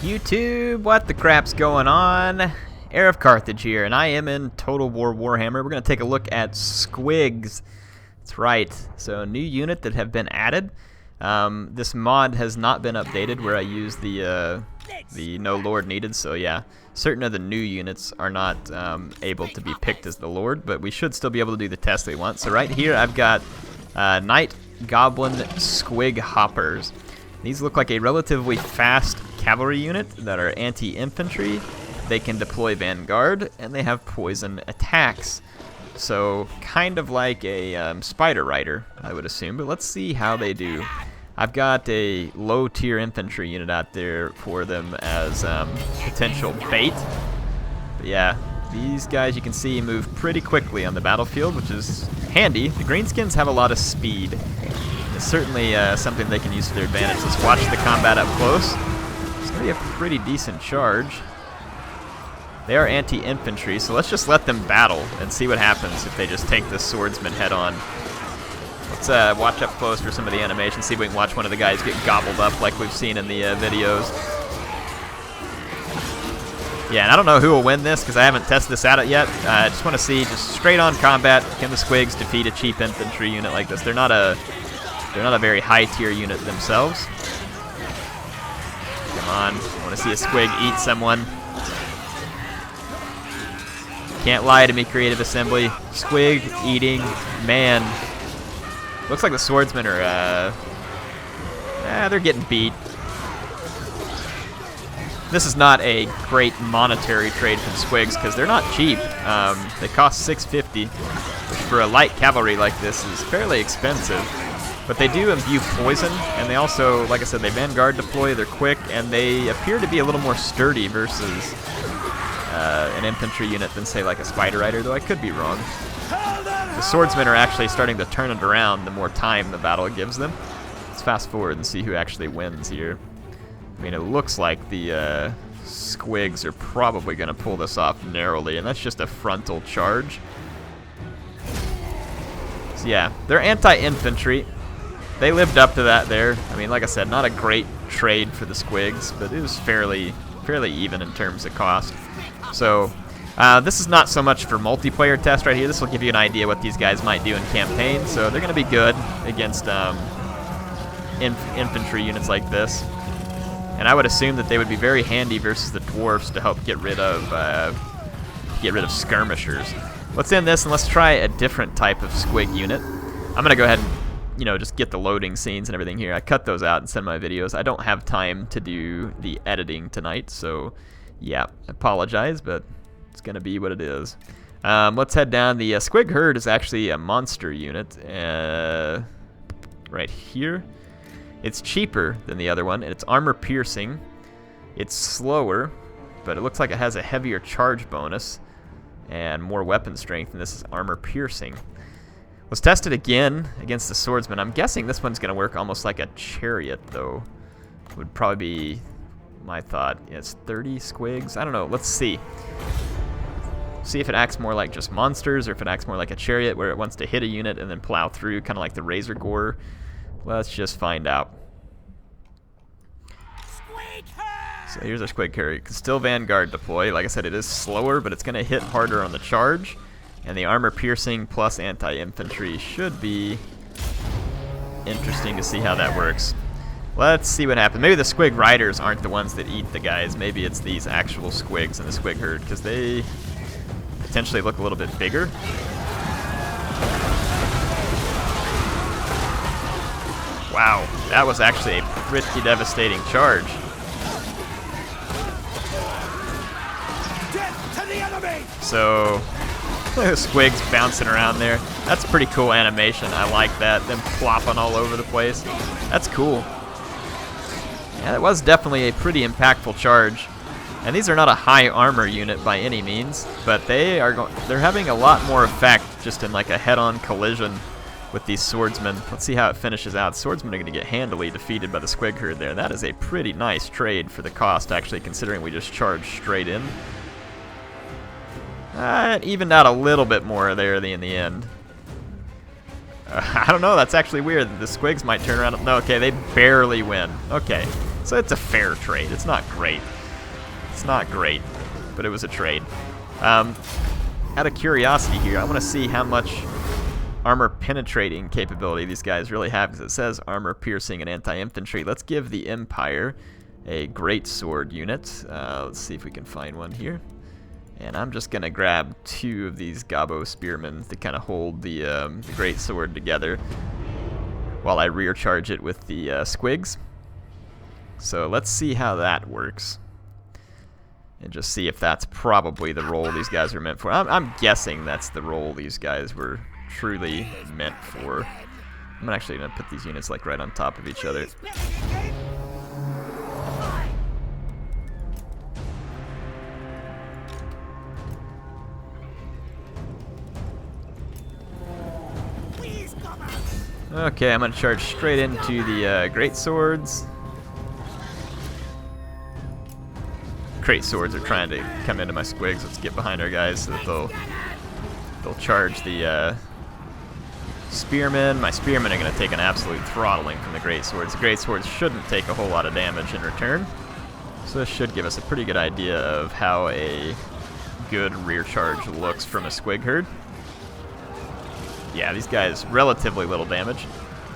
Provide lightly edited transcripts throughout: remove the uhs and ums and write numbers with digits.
YouTube, what the crap's going on? HeirofCarthage here, and I am in Total War Warhammer. We're going to take a look at Squigs. That's right, so a new unit that have been added. This mod has not been updated where I use the no Lord needed, so yeah, certain of the new units are not able to be picked as the Lord, but we should still be able to do the test we want. So right here I've got Knight Goblin Squig Hoppers. These look like a relatively fast cavalry unit that are anti-infantry. They can deploy Vanguard, and they have poison attacks. So kind of like a Spider Rider, I would assume, but let's see how they do. I've got a low-tier infantry unit out there for them as potential bait. But yeah, these guys you can see move pretty quickly on the battlefield, which is handy. The greenskins have a lot of speed. It's certainly something they can use to their advantage. Let's watch the combat up close. It's going to be a pretty decent charge. They are anti-infantry, so let's just let them battle and see what happens if they just take the swordsman head on. Let's watch up close for some of the animation, see if we can watch one of the guys get gobbled up like we've seen in the videos. Yeah, and I don't know who will win this because I haven't tested this out yet. I just want to see just straight on combat, can the Squigs defeat a cheap infantry unit like this? They're not a very high tier unit themselves. Come on, I want to see a Squig eat someone. Can't lie to me, Creative Assembly. Squig eating man. Looks like the swordsmen are they're getting beat. This is not a great monetary trade from Squigs because they're not cheap. They cost $650, which for a light cavalry like this is fairly expensive. But they do imbue poison, and they also, like I said, they Vanguard deploy, they're quick, and they appear to be a little more sturdy versus an infantry unit than, say, like a Spider Rider, though I could be wrong. The swordsmen are actually starting to turn it around the more time the battle gives them. Let's fast forward and see who actually wins here. I mean, it looks like the Squigs are probably going to pull this off narrowly, and that's just a frontal charge. So yeah, they're anti-infantry. They lived up to that there. I mean, like I said, not a great trade for the Squigs, but it was fairly even in terms of cost. So this is not so much for multiplayer test right here. This will give you an idea what these guys might do in campaign. So they're going to be good against infantry units like this. And I would assume that they would be very handy versus the dwarves to help get rid of skirmishers. Let's end this and let's try a different type of Squig unit. I'm going to go ahead and just get the loading scenes and everything here. I cut those out and send my videos. I don't have time to do the editing tonight, so yeah, I apologize, but it's going to be what it is. Let's head down. The Squig Herd is actually a monster unit right here. It's cheaper than the other one, and it's armor piercing. It's slower, but it looks like it has a heavier charge bonus and more weapon strength, and this is armor piercing. Let's test it again against the swordsman. I'm guessing this one's going to work almost like a chariot, though. Would probably be my thought. Yeah, it's 30 Squigs. I don't know. Let's see. See if it acts more like just monsters or if it acts more like a chariot where it wants to hit a unit and then plow through, kind of like the Razor Gore. Let's just find out. So here's our Squig Herd. It can still Vanguard deploy. Like I said, it is slower, but it's going to hit harder on the charge. And the armor piercing plus anti-infantry should be interesting to see how that works. Let's see what happens. Maybe the Squig Riders aren't the ones that eat the guys. Maybe it's these actual Squigs in the Squig Herd, because they potentially look a little bit bigger. Wow, that was actually a pretty devastating charge. Death to the enemy! So look at the Squigs bouncing around there. That's pretty cool animation. I like that. Them flopping all over the place. That's cool. Yeah, that was definitely a pretty impactful charge. And these are not a high armor unit by any means, but they're having a lot more effect just in like a head-on collision with these swordsmen. Let's see how it finishes out. Swordsmen are going to get handily defeated by the Squig Herd there. That is a pretty nice trade for the cost, actually, considering we just charged straight in. It evened out a little bit more there in the end. I don't know, that's actually weird. The Squigs might turn around. No, okay, they barely win. Okay. So it's a fair trade. It's not great. It's not great, but it was a trade. Out of curiosity here, I want to see how much armor penetrating capability these guys really have, because it says armor piercing and anti-infantry. Let's give the Empire a great sword unit. Let's see if we can find one here. And I'm just going to grab 2 of these Gobbo spearmen to kind of hold the great sword together while I rear charge it with the Squigs. So let's see how that works. And just see if that's probably the role these guys are meant for. I'm guessing that's the role these guys were truly meant for. I'm actually going to put these units like right on top of each other. Okay, I'm going to charge straight into the great swords. Great swords are trying to come into my Squigs. Let's get behind our guys so that they'll charge the spearmen. My spearmen are going to take an absolute throttling from the great swords. The great swords shouldn't take a whole lot of damage in return, so this should give us a pretty good idea of how a good rear charge looks from a Squig herd. Yeah, these guys, relatively little damage.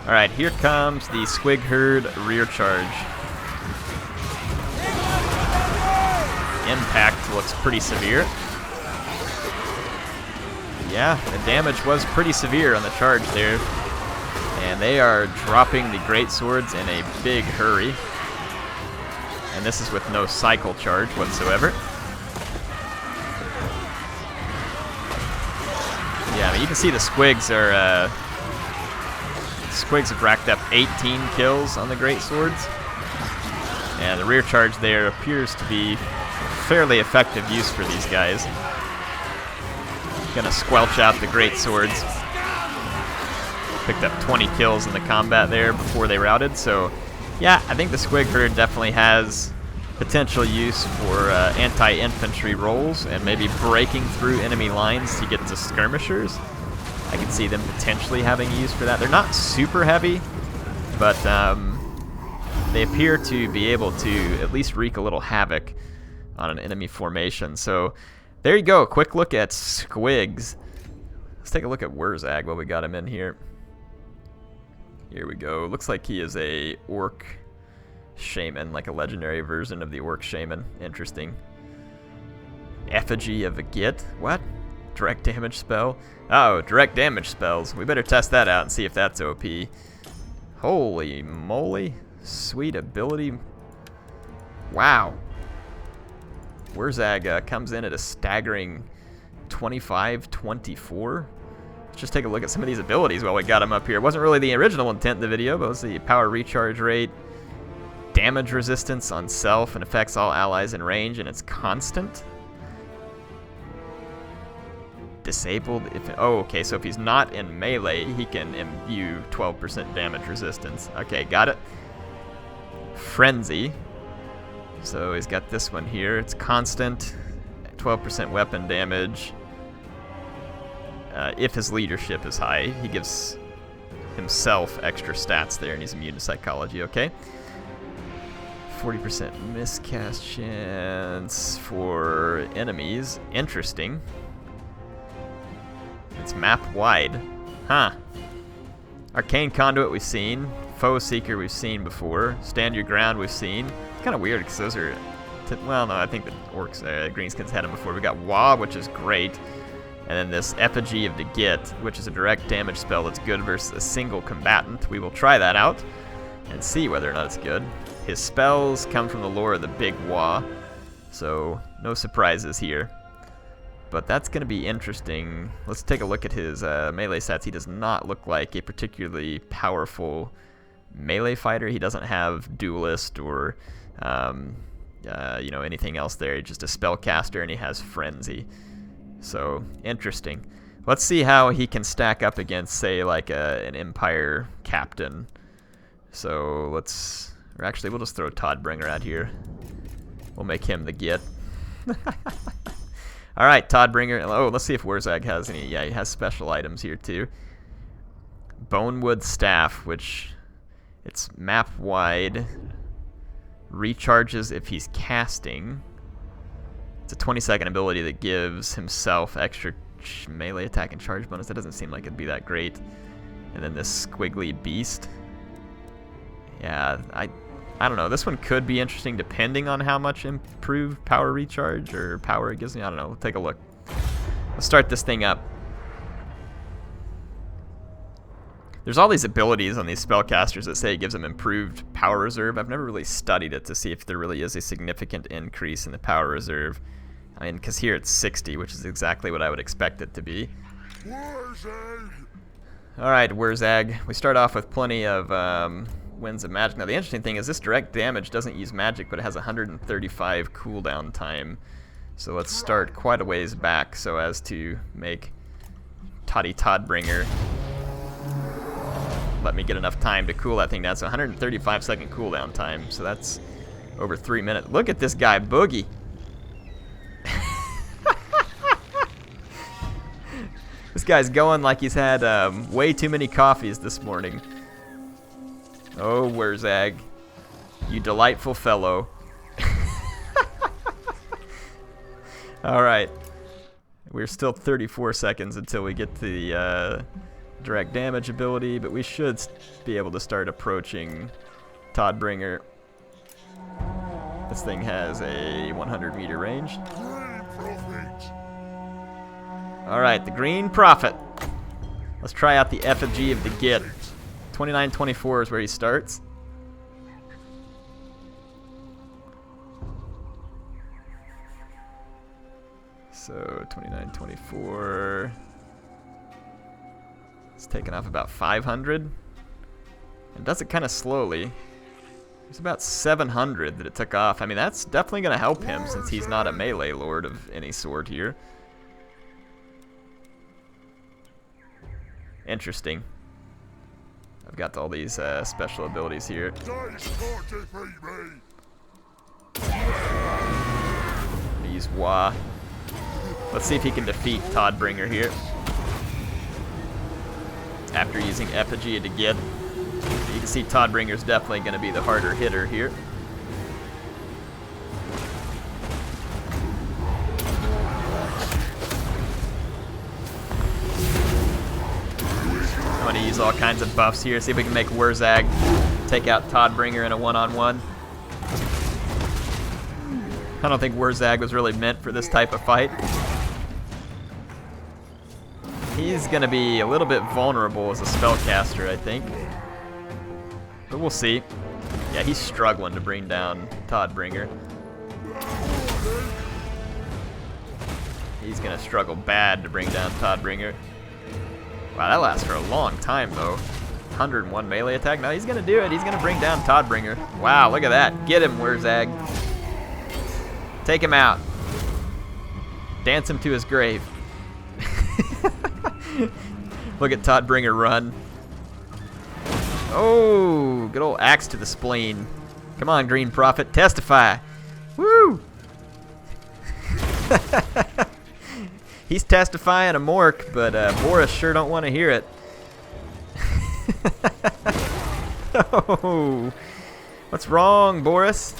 Alright, here comes the Squig herd rear charge. Impact looks pretty severe. Yeah, the damage was pretty severe on the charge there. And they are dropping the great swords in a big hurry. And this is with no cycle charge whatsoever. Yeah, I mean, you can see the Squigs are Squigs have racked up 18 kills on the great swords, and the rear charge there appears to be fairly effective use for these guys. Gonna squelch out the great swords. Picked up 20 kills in the combat there before they routed, so yeah, I think the Squig herd definitely has potential use for anti-infantry roles and maybe breaking through enemy lines to get to skirmishers. I can see them potentially having use for that. They're not super heavy, but they appear to be able to at least wreak a little havoc on an enemy formation. So there you go, a quick look at Squigs. Let's take a look at Wurzhag while we got him in here. Here we go. Looks like he is a orc shaman, like a legendary version of the orc shaman. Interesting. Effigy of a Git. What? Direct damage spell? Oh, direct damage spells. We better test that out and see if that's OP. Holy moly. Sweet ability. Wow. Wurzhag comes in at a staggering 25-24. Let's just take a look at some of these abilities while we got him up here. It wasn't really the original intent of the video, but let's see. Power recharge rate. Damage resistance on self and affects all allies in range, and it's constant. Disabled if... Oh, okay, so if he's not in melee, he can imbue 12% damage resistance. Okay, got it. Frenzy. So he's got this one here. It's constant, 12% weapon damage. If his leadership is high, he gives himself extra stats there, and he's immune to psychology, okay? 40% miscast chance for enemies. Interesting. It's map wide. Huh. Arcane Conduit we've seen. Foe Seeker we've seen before. Stand Your Ground we've seen. It's kind of weird because those are... well, no, I think the orcs, greenskins had them before. We got Wah, which is great. And then this Effigy of the Git, which is a direct damage spell that's good versus a single combatant. We will try that out and see whether or not it's good. His spells come from the lore of the Big Wah, so no surprises here. But that's going to be interesting. Let's take a look at his melee stats. He does not look like a particularly powerful melee fighter. He doesn't have duelist or you know, anything else there. He's just a spellcaster, and he has frenzy. So interesting. Let's see how he can stack up against, say, like an Empire captain. So let's... Or actually, we'll just throw Toddbringer out here. We'll make him the Git. All right, Toddbringer. Oh, let's see if Wurzhag has any. Yeah, he has special items here too. Bonewood Staff, which it's map wide. Recharges if he's casting. It's a 20-second ability that gives himself extra melee attack and charge bonus. That doesn't seem like it'd be that great. And then this squiggly beast. Yeah, I don't know. This one could be interesting depending on how much improved power recharge or power it gives me. I don't know. We'll take a look. Let's start this thing up. There's all these abilities on these spellcasters that say it gives them improved power reserve. I've never really studied it to see if there really is a significant increase in the power reserve. I mean, because here it's 60, which is exactly what I would expect it to be. Alright, Wurzhag. We start off with plenty of winds of magic. Now, the interesting thing is this direct damage doesn't use magic, but it has 135 cooldown time. So let's start quite a ways back so as to make Toddy Toddbringer let me get enough time to cool that thing down. So 135 second cooldown time. So that's over 3 minutes. Look at this guy, Boogie. This guy's going like he's had way too many coffees this morning. Oh, Wurzhag, you delightful fellow. All right. We're still 34 seconds until we get to the direct damage ability, but we should be able to start approaching Toddbringer. This thing has a 100-meter range. All right, the Green Prophet. Let's try out the effigy of the Git. 2924 is where he starts. So 2924. It's taken off about 500. It does it kind of slowly. There's about 700 that it took off. I mean, that's definitely going to help him since he's not a melee lord of any sort here. Interesting. I've got all these special abilities here. Use Wah. Let's see if he can defeat Toddbringer here. After using Effigy to get. You can see Toddbringer's definitely going to be the harder hitter here. I'm going to use all kinds of buffs here. See if we can make Wurzhag take out Toddbringer in a one-on-one. I don't think Wurzhag was really meant for this type of fight. He's going to be a little bit vulnerable as a spellcaster, I think. But we'll see. Yeah, he's struggling to bring down Toddbringer. He's going to struggle bad to bring down Toddbringer. Wow, that lasts for a long time, though. 101 melee attack. No, he's going to do it. He's going to bring down Toddbringer. Wow, look at that. Get him, Wurzhag. Take him out. Dance him to his grave. Look at Toddbringer run. Oh, good old axe to the spleen. Come on, Green Prophet, testify. Woo! He's testifying a mork, but Boris sure don't want to hear it. Oh, what's wrong, Boris?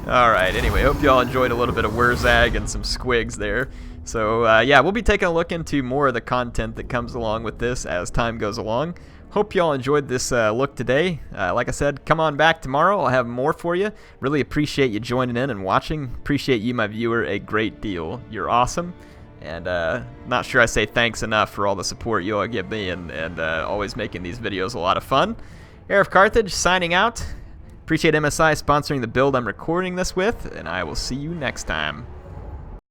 All right, anyway, hope y'all enjoyed a little bit of Wurzhag and some Squigs there. So, yeah, we'll be taking a look into more of the content that comes along with this as time goes along. Hope y'all enjoyed this look today. Like I said, come on back tomorrow. I'll have more for you. Really appreciate you joining in and watching. Appreciate you, my viewer, a great deal. You're awesome. And not sure I say thanks enough for all the support you all give me and always making these videos a lot of fun. HeirofCarthage signing out. Appreciate MSI sponsoring the build I'm recording this with, and I will see you next time.